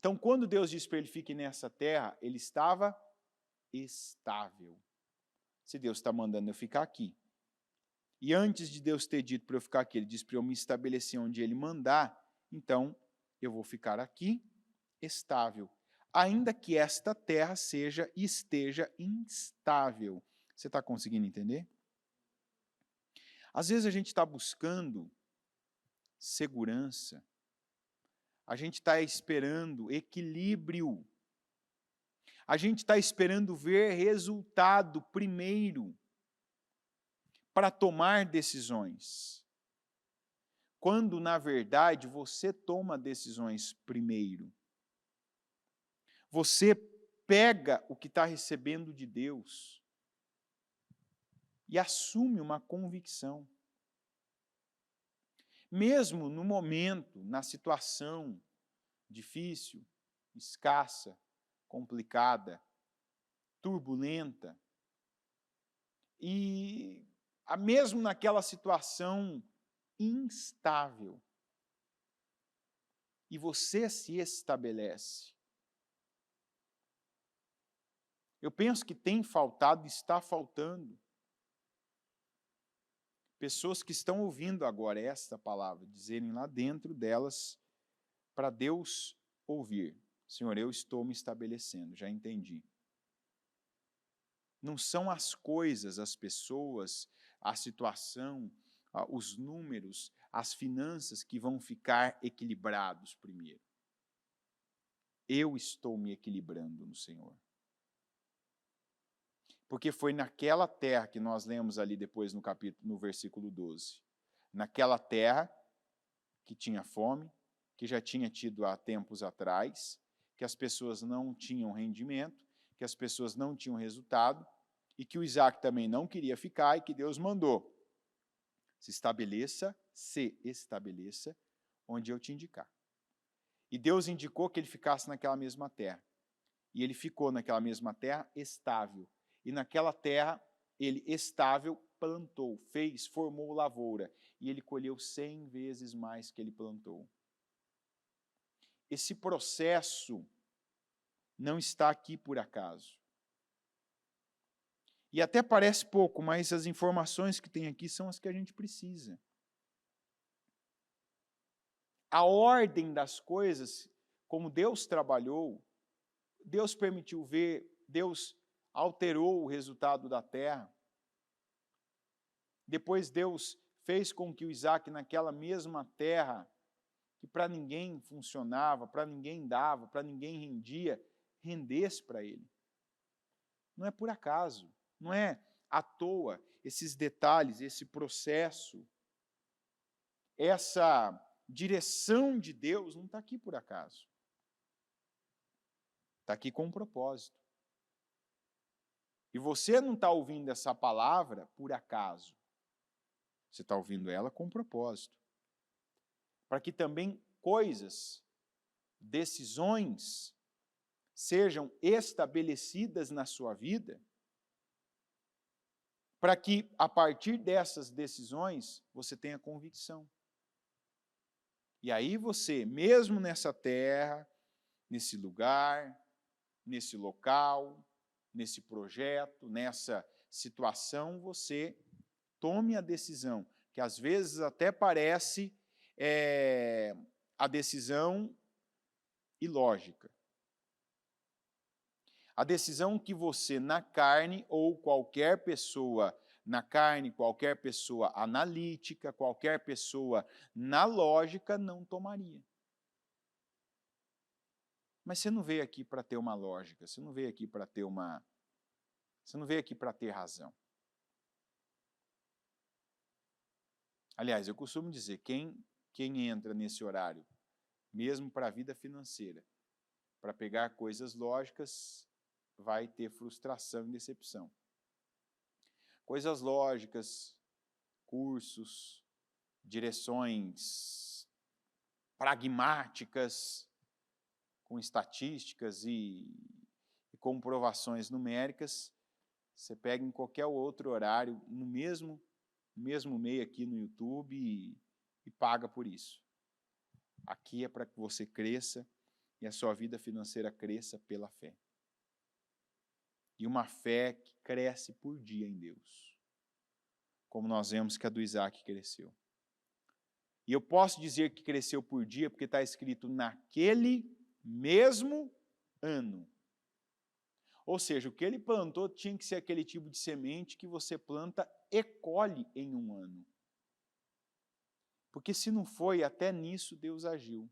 Então, quando Deus disse para ele fique nessa terra, ele estava estável. Se Deus está mandando eu ficar aqui, e antes de Deus ter dito para eu ficar aqui, ele disse para eu me estabelecer onde ele mandar, então eu vou ficar aqui estável, ainda que esta terra esteja instável. Você está conseguindo entender? Às vezes a gente está buscando segurança, a gente está esperando equilíbrio, a gente está esperando ver resultado primeiro para tomar decisões, quando na verdade você toma decisões primeiro. Você pega o que está recebendo de Deus e assume uma convicção. Mesmo no momento, na situação difícil, escassa, complicada, turbulenta, e mesmo naquela situação instável, e você se estabelece. Eu penso que tem faltado, está faltando, pessoas que estão ouvindo agora esta palavra, dizerem lá dentro delas, para Deus ouvir: Senhor, eu estou me estabelecendo, já entendi. Não são as coisas, as pessoas, a situação, os números, as finanças que vão ficar equilibrados primeiro. Eu estou me equilibrando no Senhor. Porque foi naquela terra que nós lemos ali depois no versículo 12. Naquela terra que tinha fome, que já tinha tido há tempos atrás, que as pessoas não tinham rendimento, que as pessoas não tinham resultado, e que o Isaac também não queria ficar, e que Deus mandou: se estabeleça onde eu te indicar. E Deus indicou que ele ficasse naquela mesma terra. E ele ficou naquela mesma terra estável. E naquela terra, ele estável plantou, formou lavoura. E ele colheu 100 vezes mais que ele plantou. Esse processo não está aqui por acaso. E até parece pouco, mas as informações que tem aqui são as que a gente precisa. A ordem das coisas, como Deus trabalhou, Deus permitiu ver, Deus alterou o resultado da terra. Depois Deus fez com que o Isaac, naquela mesma terra, que para ninguém funcionava, para ninguém dava, para ninguém rendia, rendesse para ele. Não é por acaso, não é à toa esses detalhes, esse processo, essa direção de Deus não está aqui por acaso. Está aqui com um propósito. E você não está ouvindo essa palavra por acaso. Você está ouvindo ela com um propósito. Para que também coisas, decisões, sejam estabelecidas na sua vida, para que, a partir dessas decisões, você tenha convicção. E aí você, mesmo nessa terra, nesse lugar, nesse local, nesse projeto, nessa situação, você tome a decisão, que às vezes até parece a decisão ilógica. A decisão que você, na carne, ou qualquer pessoa na carne, qualquer pessoa analítica, qualquer pessoa na lógica, não tomaria. Mas você não veio aqui para ter uma lógica, você não veio aqui para ter você não veio aqui para ter razão. Aliás, eu costumo dizer, quem entra nesse horário, mesmo para a vida financeira, para pegar coisas lógicas, vai ter frustração e decepção. Coisas lógicas, cursos, direções pragmáticas, com estatísticas e comprovações numéricas, você pega em qualquer outro horário, no mesmo meio aqui no YouTube e paga por isso. Aqui é para que você cresça, e a sua vida financeira cresça pela fé. E uma fé que cresce por dia em Deus, como nós vemos que a do Isaac cresceu. E eu posso dizer que cresceu por dia porque está escrito naquele mesmo ano. Ou seja, o que ele plantou tinha que ser aquele tipo de semente que você planta e colhe em um ano. Porque se não foi, até nisso Deus agiu.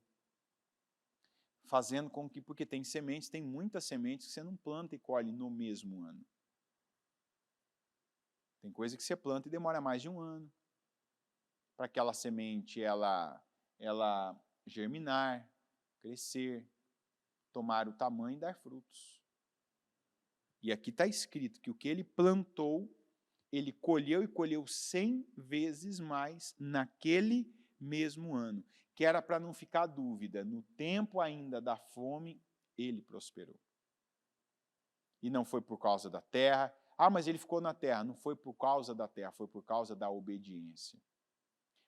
Fazendo com que, porque tem sementes, tem muitas sementes que você não planta e colhe no mesmo ano. Tem coisa que você planta e demora mais de um ano para aquela semente ela germinar, crescer, tomar o tamanho e dar frutos. E aqui está escrito que o que ele plantou, ele colheu e colheu 100 vezes mais naquele mesmo ano. Que era para não ficar dúvida, no tempo ainda da fome, ele prosperou. E não foi por causa da terra. Ah, mas ele ficou na terra. Não foi por causa da terra, foi por causa da obediência.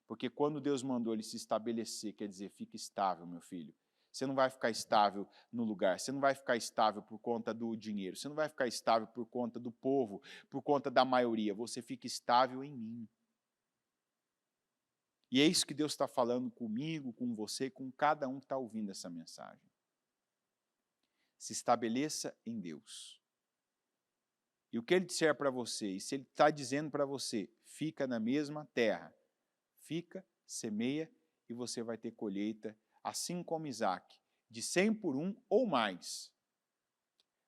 Porque quando Deus mandou ele se estabelecer, quer dizer, fica estável, meu filho. Você não vai ficar estável no lugar, você não vai ficar estável por conta do dinheiro, você não vai ficar estável por conta do povo, por conta da maioria, você fica estável em mim. E é isso que Deus está falando comigo, com você, com cada um que está ouvindo essa mensagem. Se estabeleça em Deus. E o que Ele disser para você, e se Ele está dizendo para você, fica na mesma terra, fica, semeia e você vai ter colheita, assim como Isaac, de 100 por 1 ou mais.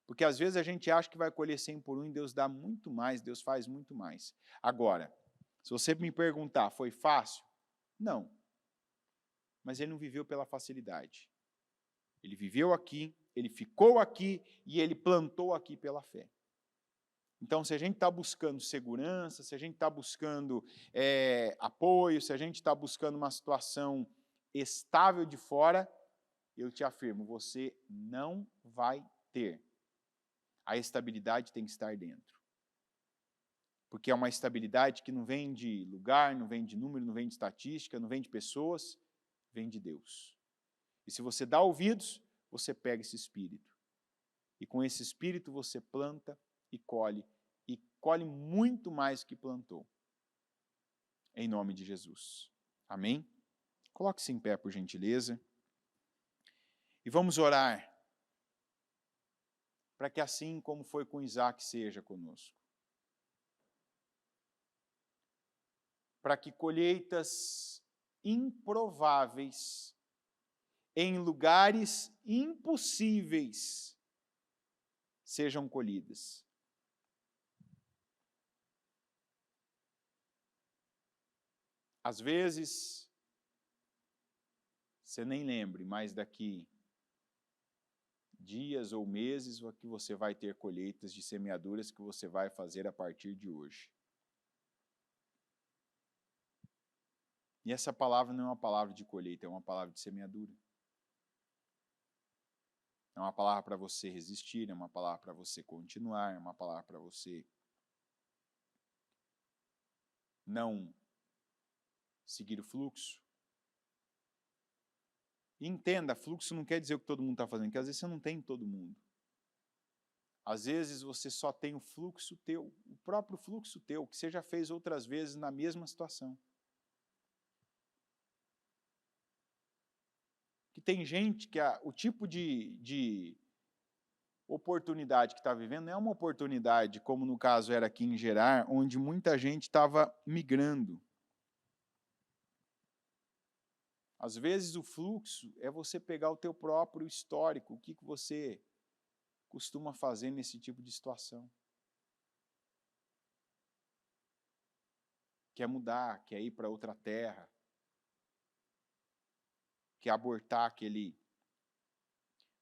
Porque às vezes a gente acha que vai colher 100 por 1 e Deus dá muito mais, Deus faz muito mais. Agora, se você me perguntar, foi fácil? Não. Mas ele não viveu pela facilidade. Ele viveu aqui, ele ficou aqui e ele plantou aqui pela fé. Então, se a gente está buscando segurança, se a gente está buscando apoio, se a gente está buscando uma situação estável de fora, eu te afirmo, você não vai ter. A estabilidade tem que estar dentro. Porque é uma estabilidade que não vem de lugar, não vem de número, não vem de estatística, não vem de pessoas, vem de Deus. E se você dá ouvidos, você pega esse espírito. E com esse espírito você planta e colhe muito mais do que plantou. Em nome de Jesus. Amém? Coloque-se em pé, por gentileza. E vamos orar para que assim como foi com Isaac seja conosco. Para que colheitas improváveis em lugares impossíveis sejam colhidas. Às vezes, você nem lembre, mas daqui dias ou meses que você vai ter colheitas de semeaduras que você vai fazer a partir de hoje. E essa palavra não é uma palavra de colheita, é uma palavra de semeadura. É uma palavra para você resistir, é uma palavra para você continuar, é uma palavra para você não seguir o fluxo. E entenda, fluxo não quer dizer o que todo mundo está fazendo, porque às vezes você não tem todo mundo. Às vezes você só tem o fluxo teu, o próprio fluxo teu, que você já fez outras vezes na mesma situação. Que tem gente que o tipo de oportunidade que está vivendo não é uma oportunidade, como no caso era aqui em Gerar, onde muita gente estava migrando. Às vezes o fluxo é você pegar o teu próprio histórico, o que você costuma fazer nesse tipo de situação. Quer mudar, quer ir para outra terra, quer abortar aquele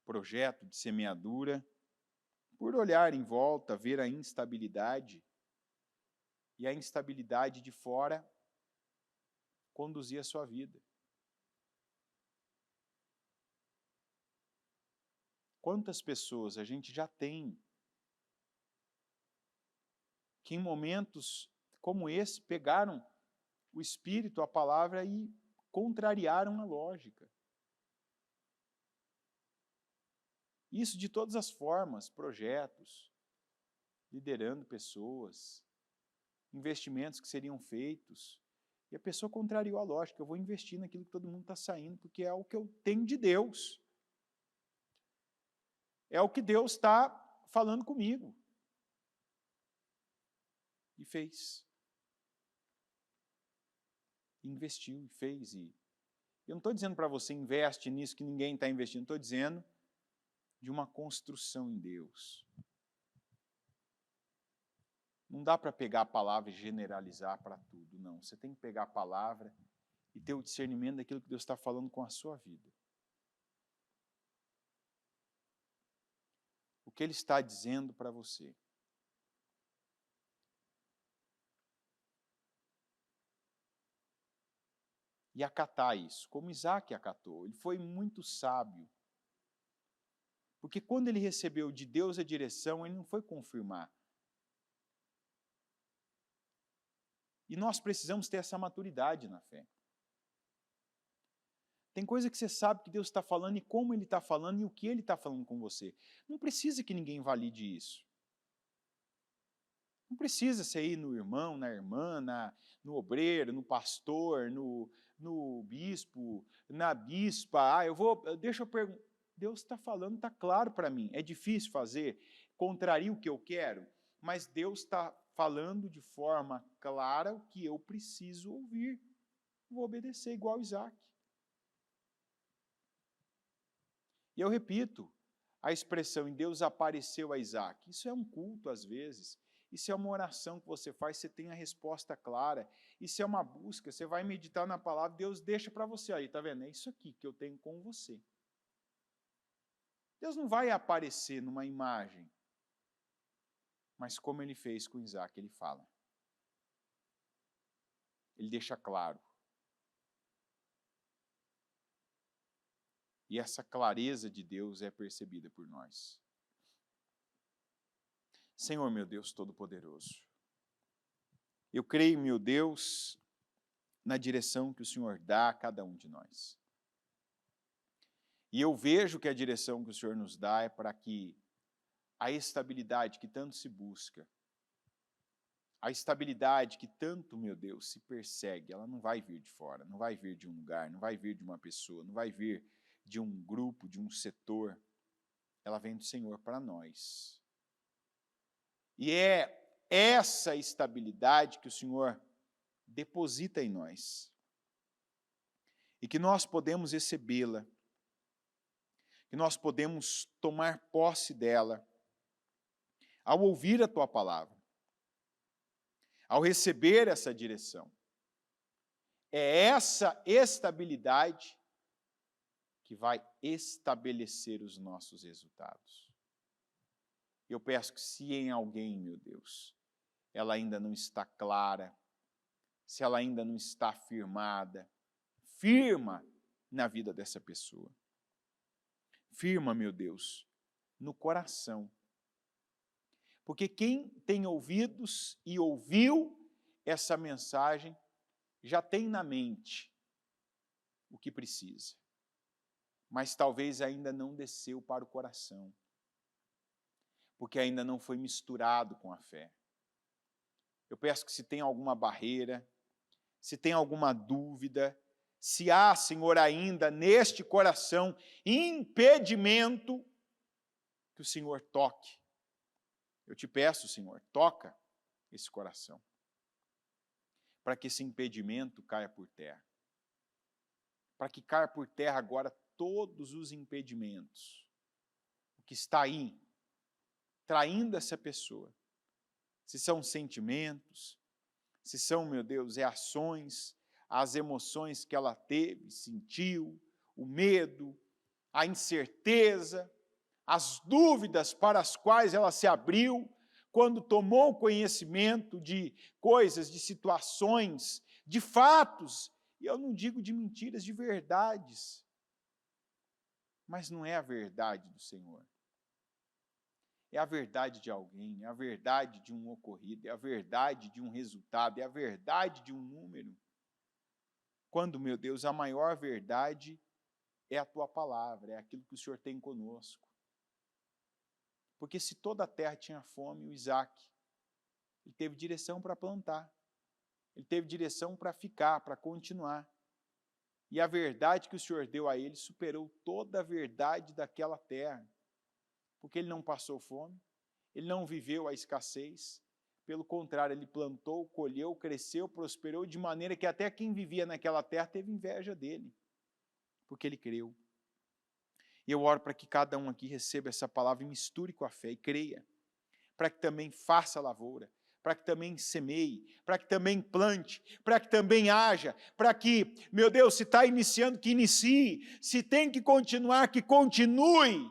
projeto de semeadura, por olhar em volta, ver a instabilidade, e a instabilidade de fora conduzir a sua vida. Quantas pessoas a gente já tem que em momentos como esse pegaram o Espírito, a palavra e contrariaram a lógica. Isso de todas as formas, projetos, liderando pessoas, investimentos que seriam feitos. E a pessoa contrariou a lógica, eu vou investir naquilo que todo mundo está saindo, porque é o que eu tenho de Deus. É o que Deus está falando comigo. E fez. Investiu e fez. E eu não estou dizendo para você, investe nisso que ninguém está investindo. Estou dizendo de uma construção em Deus. Não dá para pegar a palavra e generalizar para tudo, não. Você tem que pegar a palavra e ter o discernimento daquilo que Deus está falando com a sua vida. O que Ele está dizendo para você. E acatar isso, como Isaac acatou. Ele foi muito sábio. Porque quando ele recebeu de Deus a direção, ele não foi confirmar. E nós precisamos ter essa maturidade na fé. Tem coisa que você sabe que Deus está falando e como Ele está falando e o que Ele está falando com você. Não precisa que ninguém valide isso. Não precisa você ir no irmão, na irmã, no obreiro, no pastor, no bispo, na bispa. Deixa eu perguntar. Deus está falando, está claro para mim. É difícil fazer, contraria o que eu quero, mas Deus está falando de forma clara o que eu preciso ouvir. Vou obedecer igual Isaac. E eu repito, a expressão em Deus apareceu a Isaac. Isso é um culto às vezes. Isso é uma oração que você faz, você tem a resposta clara. Isso é uma busca, você vai meditar na palavra, Deus deixa para você aí, tá vendo? É isso aqui que eu tenho com você. Deus não vai aparecer numa imagem, mas como Ele fez com Isaac, Ele fala. Ele deixa claro. E essa clareza de Deus é percebida por nós. Senhor, meu Deus Todo-Poderoso, eu creio, meu Deus, na direção que o Senhor dá a cada um de nós. E eu vejo que a direção que o Senhor nos dá é para que a estabilidade que tanto se busca, a estabilidade que tanto, meu Deus, se persegue, ela não vai vir de fora, não vai vir de um lugar, não vai vir de uma pessoa, não vai vir de um grupo, de um setor. Ela vem do Senhor para nós. E é essa estabilidade que o Senhor deposita em nós. E que nós podemos recebê-la, que nós podemos tomar posse dela ao ouvir a Tua palavra, ao receber essa direção. É essa estabilidade que vai estabelecer os nossos resultados. Eu peço que se em alguém, meu Deus, ela ainda não está clara, se ela ainda não está firmada, firma na vida dessa pessoa. Firma, meu Deus, no coração. Porque quem tem ouvidos e ouviu essa mensagem, já tem na mente o que precisa. Mas talvez ainda não desceu para o coração. Porque ainda não foi misturado com a fé. Eu peço que se tem alguma barreira, se tem alguma dúvida, se há, Senhor, ainda neste coração impedimento, que o Senhor toque. Eu te peço, Senhor, toca esse coração, para que esse impedimento caia por terra. Para que caia por terra agora todos os impedimentos. O que está aí, traindo essa pessoa. Se são sentimentos, se são, meu Deus, ações, as emoções que ela teve, sentiu, o medo, a incerteza, as dúvidas para as quais ela se abriu quando tomou conhecimento de coisas, de situações, de fatos, e eu não digo de mentiras, de verdades, mas não é a verdade do Senhor. É a verdade de alguém, é a verdade de um ocorrido, é a verdade de um resultado, é a verdade de um número. Quando, meu Deus, a maior verdade é a Tua palavra, é aquilo que o Senhor tem conosco. Porque se toda a terra tinha fome, o Isaac, ele teve direção para plantar. Ele teve direção para ficar, para continuar. E a verdade que o Senhor deu a ele superou toda a verdade daquela terra. Porque ele não passou fome, ele não viveu a escassez. Pelo contrário, ele plantou, colheu, cresceu, prosperou, de maneira que até quem vivia naquela terra teve inveja dele. Porque ele creu. E eu oro para que cada um aqui receba essa palavra e misture com a fé e creia. Para que também faça a lavoura, para que também semeie, para que também plante, para que também haja, para que, meu Deus, se está iniciando, que inicie, se tem que continuar, que continue,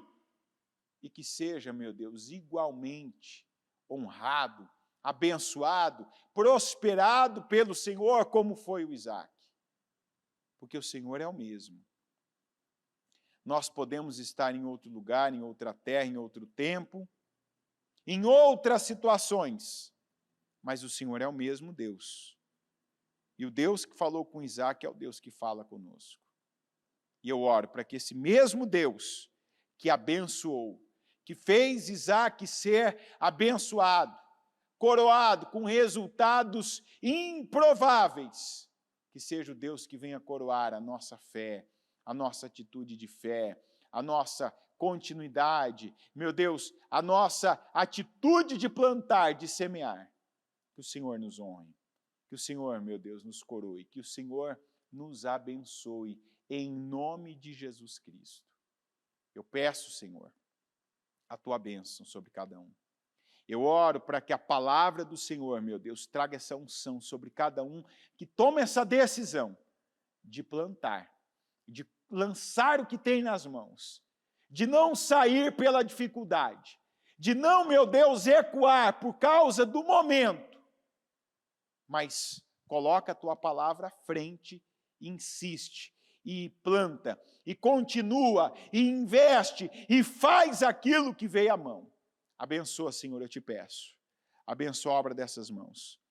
e que seja, meu Deus, igualmente honrado, abençoado, prosperado pelo Senhor, como foi o Isaac, porque o Senhor é o mesmo. Nós podemos estar em outro lugar, em outra terra, em outro tempo, em outras situações, mas o Senhor é o mesmo Deus. E o Deus que falou com Isaac é o Deus que fala conosco. E eu oro para que esse mesmo Deus que abençoou, que fez Isaac ser abençoado, coroado com resultados improváveis, que seja o Deus que venha coroar a nossa fé, a nossa atitude de fé, a nossa continuidade, meu Deus, a nossa atitude de plantar, de semear. Que o Senhor nos honre, que o Senhor, meu Deus, nos coroe, que o Senhor nos abençoe, em nome de Jesus Cristo. Eu peço, Senhor, a tua bênção sobre cada um. Eu oro para que a palavra do Senhor, meu Deus, traga essa unção sobre cada um que toma essa decisão de plantar, de lançar o que tem nas mãos, de não sair pela dificuldade, de não, meu Deus, recuar por causa do momento, mas coloca a tua palavra à frente, insiste, e planta, e continua, e investe, e faz aquilo que veio à mão. Abençoa, Senhor, eu te peço. Abençoa a obra dessas mãos.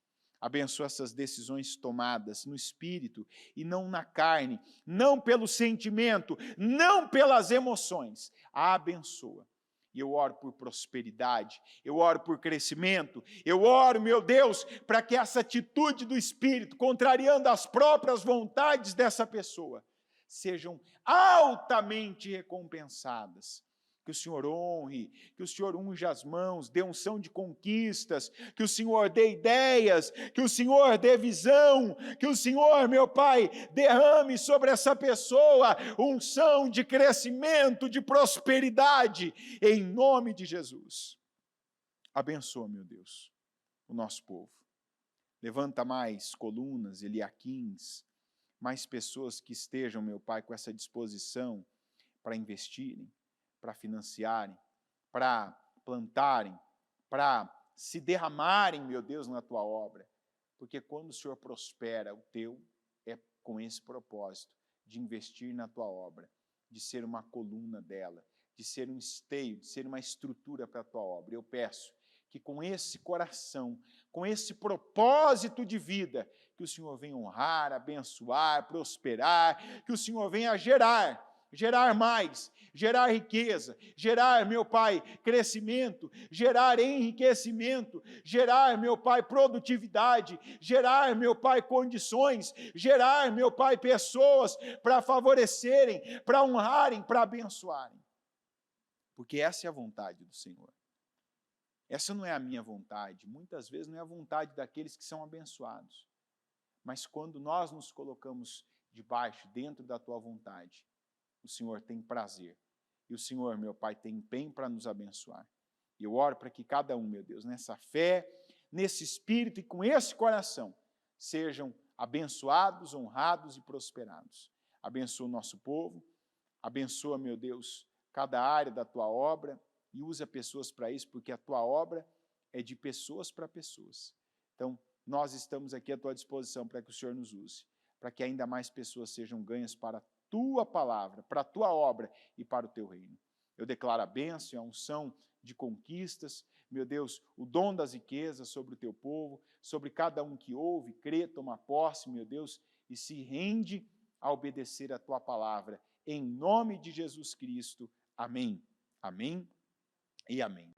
Abençoa essas decisões tomadas no espírito e não na carne, não pelo sentimento, não pelas emoções. Abençoa. E eu oro por prosperidade, eu oro por crescimento, eu oro, meu Deus, para que essa atitude do espírito, contrariando as próprias vontades dessa pessoa, sejam altamente recompensadas. Que o Senhor honre, que o Senhor unja as mãos, dê unção de conquistas, que o Senhor dê ideias, que o Senhor dê visão, que o Senhor, meu Pai, derrame sobre essa pessoa unção de crescimento, de prosperidade, em nome de Jesus. Abençoa, meu Deus, o nosso povo. Levanta mais colunas, eliaquins, mais pessoas que estejam, meu Pai, com essa disposição para investirem, para financiarem, para plantarem, para se derramarem, meu Deus, na tua obra. Porque quando o Senhor prospera, o teu é com esse propósito, de investir na tua obra, de ser uma coluna dela, de ser um esteio, de ser uma estrutura para a tua obra. Eu peço que com esse coração, com esse propósito de vida, que o Senhor venha honrar, abençoar, prosperar, que o Senhor venha gerar mais, gerar riqueza, gerar, meu Pai, crescimento, gerar enriquecimento, gerar, meu Pai, produtividade, gerar, meu Pai, condições, gerar, meu Pai, pessoas para favorecerem, para honrarem, para abençoarem. Porque essa é a vontade do Senhor. Essa não é a minha vontade, muitas vezes não é a vontade daqueles que são abençoados. Mas quando nós nos colocamos debaixo, dentro da tua vontade, o Senhor tem prazer. E o Senhor, meu Pai, tem empenho para nos abençoar. E eu oro para que cada um, meu Deus, nessa fé, nesse espírito e com esse coração, sejam abençoados, honrados e prosperados. Abençoa o nosso povo, abençoa, meu Deus, cada área da tua obra e usa pessoas para isso, porque a tua obra é de pessoas para pessoas. Então, nós estamos aqui à tua disposição para que o Senhor nos use, para que ainda mais pessoas sejam ganhas para tua palavra, para a tua obra e para o teu reino. Eu declaro a bênção e a unção de conquistas, meu Deus, o dom das riquezas sobre o teu povo, sobre cada um que ouve, crê, toma posse, meu Deus, e se rende a obedecer a tua palavra. Em nome de Jesus Cristo. Amém. Amém e amém.